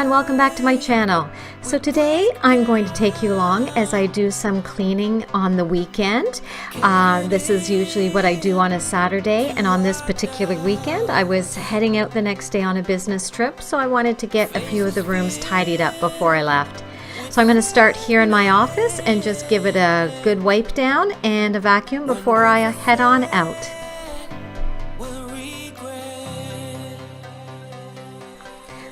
everyone, welcome back to my channel. So today I'm going to take you along as I do some cleaning on the weekend. This is usually what I do on a Saturday, and on this particular weekend I was heading out the next day on a business trip, so I wanted to get a few of the rooms tidied up before I left. So I'm going to start here in my office and just give it a good wipe down and a vacuum before I head on out.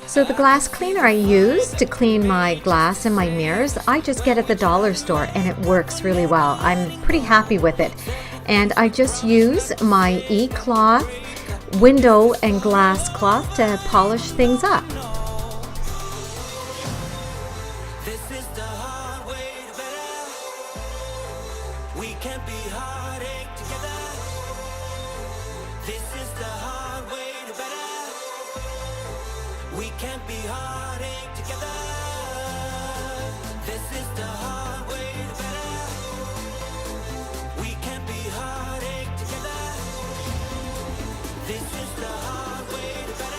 So the glass cleaner I use to clean my glass and my mirrors, I just get at the dollar store and it works really well. I'm pretty happy with it. And I just use my e-cloth window and glass cloth to polish things up. We can't be heartache together. This is the hard way to better. We can't be heartache together. This is the hard way to better.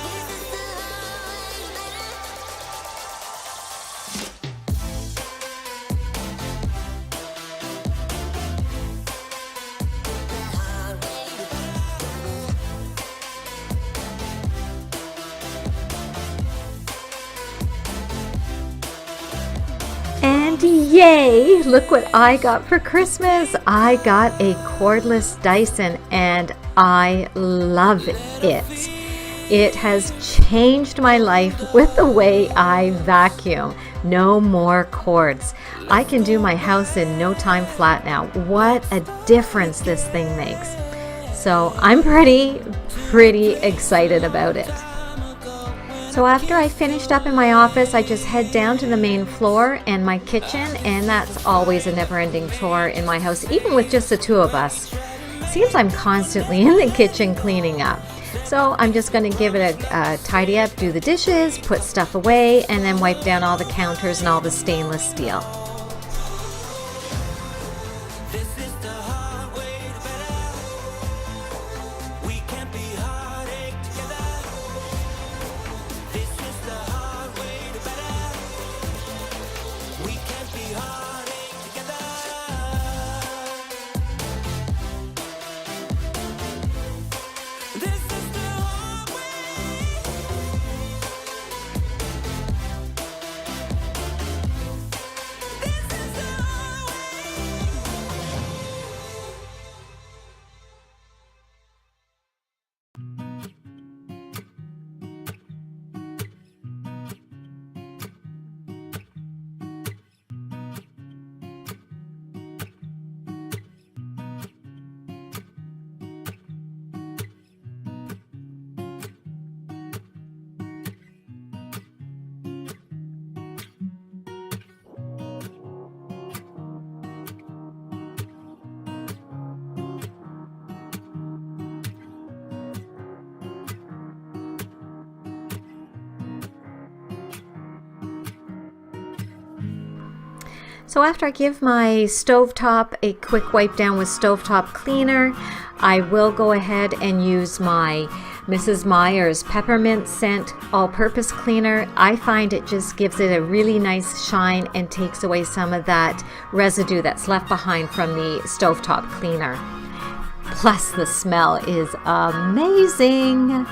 And yay! Look what I got for Christmas. I got a cordless Dyson and I love it. It has changed my life with the way I vacuum. No more cords. I can do my house in no time flat now. What a difference this thing makes. So I'm pretty excited about it. So after I finished up in my office, I just head down to the main floor and my kitchen, and that's always a never-ending chore in my house, even with just the two of us. Seems I'm constantly in the kitchen cleaning up. So I'm just going to give it a tidy up, do the dishes, put stuff away, and then wipe down all the counters and all the stainless steel. So after I give my stovetop a quick wipe down with stovetop cleaner, I will go ahead and use my Mrs. Meyer's peppermint scent all-purpose cleaner. I find it just gives it a really nice shine and takes away some of that residue that's left behind from the stovetop cleaner. Plus the smell is amazing.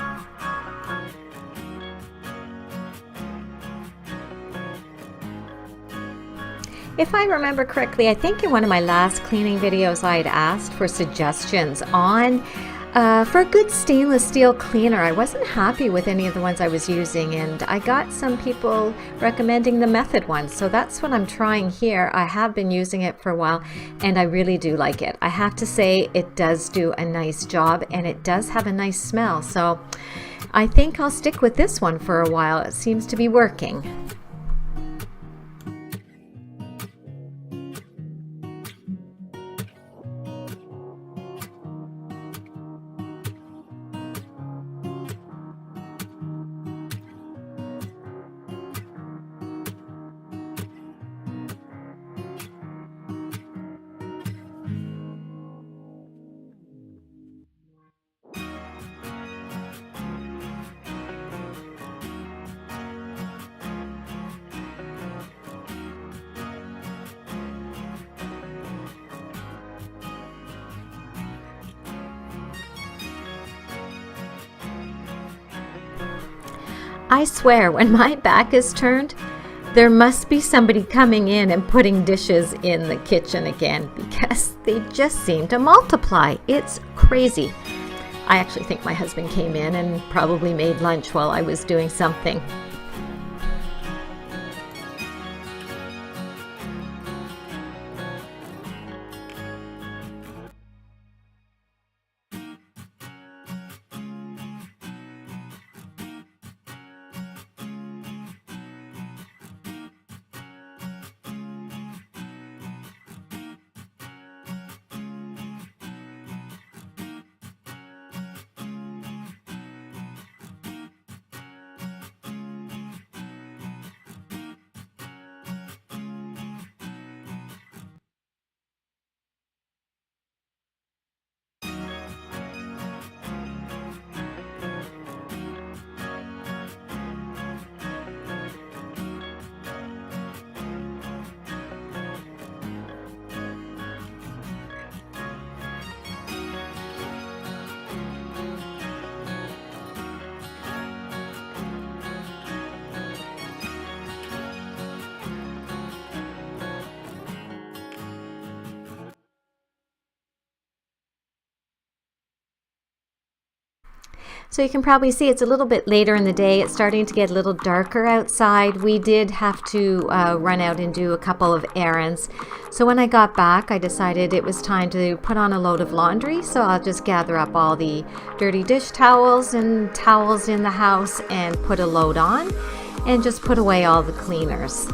If I remember correctly, I think in one of my last cleaning videos I had asked for suggestions on for a good stainless steel cleaner. I wasn't happy with any of the ones I was using, and I got some people recommending the Method one, so that's what I'm trying here. I have been using it for a while and I really do like it. I have to say it does do a nice job and it does have a nice smell, so I think I'll stick with this one for a while. It seems to be working. I swear, when my back is turned, there must be somebody coming in and putting dishes in the kitchen again, because they just seem to multiply. It's crazy. I actually think my husband came in and probably made lunch while I was doing something. So you can probably see it's a little bit later in the day. It's starting to get a little darker outside. We did have to run out and do a couple of errands. So when I got back, I decided it was time to put on a load of laundry. So I'll just gather up all the dirty dish towels and towels in the house and put a load on and just put away all the cleaners.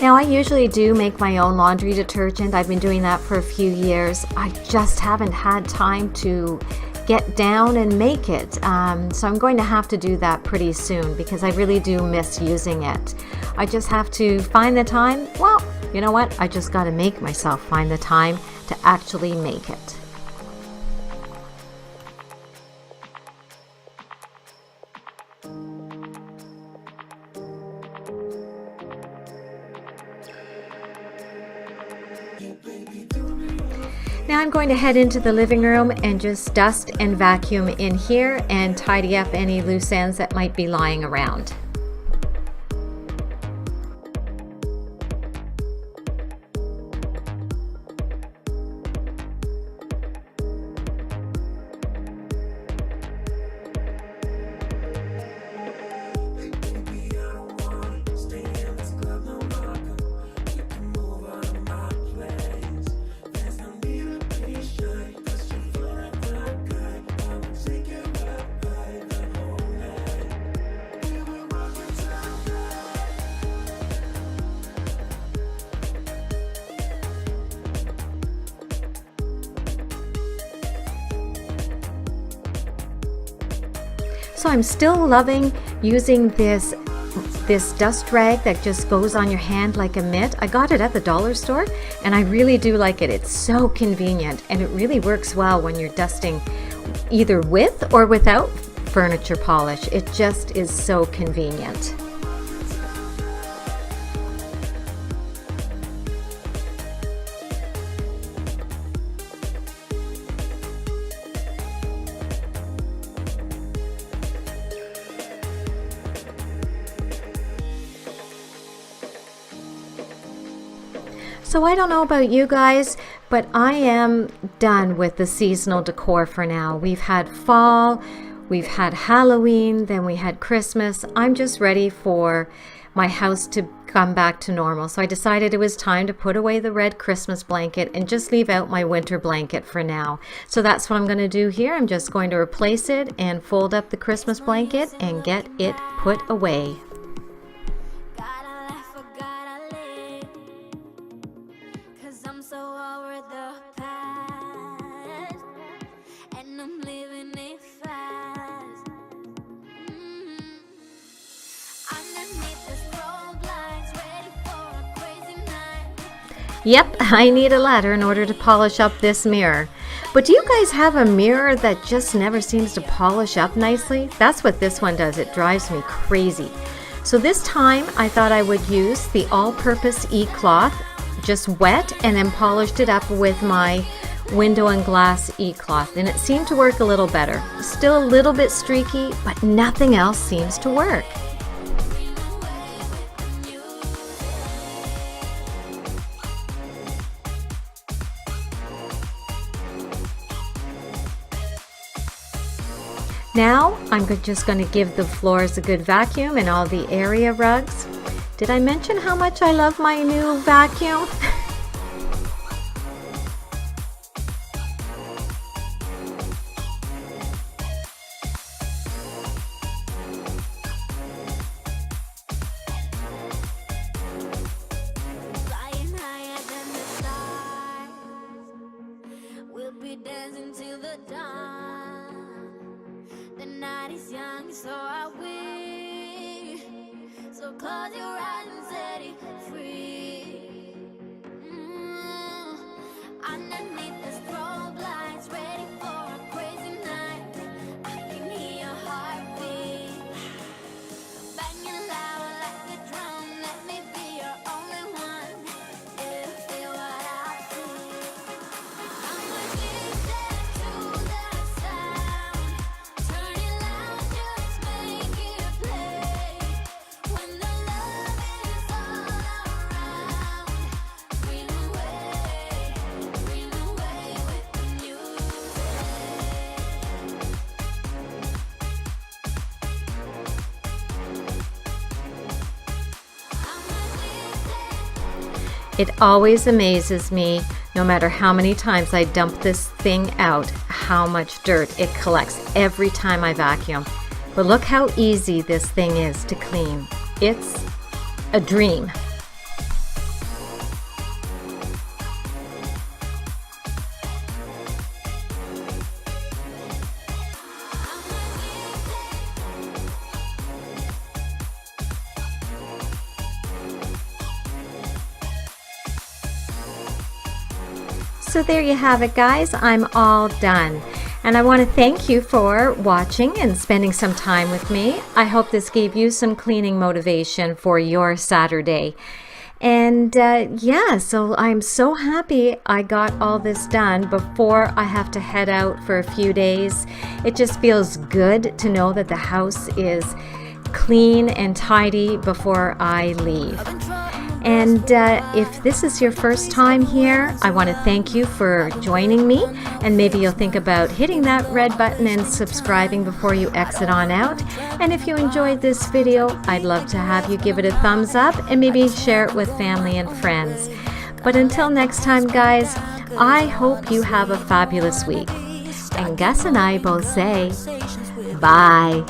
Now, I usually do make my own laundry detergent. I've been doing that for a few years. I just haven't had time to get down and make it. So I'm going to have to do that pretty soon because I really do miss using it. I just have to find the time. Well, you know what? I just got to make myself find the time to actually make it. Now I'm going to head into the living room and just dust and vacuum in here and tidy up any loose ends that might be lying around. So I'm still loving using this dust rag that just goes on your hand like a mitt. I got it at the dollar store and I really do like it. It's so convenient and it really works well when you're dusting either with or without furniture polish. It just is so convenient. So I don't know about you guys, but I am done with the seasonal decor for now. We've had fall, we've had Halloween, then we had Christmas. I'm just ready for my house to come back to normal. So I decided it was time to put away the red Christmas blanket and just leave out my winter blanket for now. So that's what I'm going to do here. I'm just going to replace it and fold up the Christmas blanket and get it put away. Yep, I need a ladder in order to polish up this mirror. But do you guys have a mirror that just never seems to polish up nicely? That's what this one does. It drives me crazy. So this time I thought I would use the all-purpose e-cloth, just wet, and then polished it up with my window and glass e-cloth, and it seemed to work a little better. Still a little bit streaky, but nothing else seems to work. Now I'm just going to give the floors a good vacuum and all the area rugs. Did I mention how much I love my new vacuum? So are we. So close your eyes and set it free. Underneath the strobe lights, ready for a crazy night. I can hear your heartbeat banging loud like a drum. Let me be your only one. You feel what I feel. I'm addicted to that sound. Turn it loud, just make it play. When the love is all around, scream away with the music. It always amazes me, no matter how many times I dump this thing out, how much dirt it collects every time I vacuum. But look how easy this thing is to clean. It's a dream. So there you have it, guys. I'm all done. And I want to thank you for watching and spending some time with me. I hope this gave you some cleaning motivation for your Saturday. And yeah, so I'm so happy I got all this done before I have to head out for a few days. It just feels good to know that the house is clean and tidy before I leave. And if this is your first time here, I want to thank you for joining me, and maybe you'll think about hitting that red button and subscribing before you exit on out. And if you enjoyed this video, I'd love to have you give it a thumbs up and maybe share it with family and friends. But until next time, guys, I hope you have a fabulous week. And Gus and I both say bye.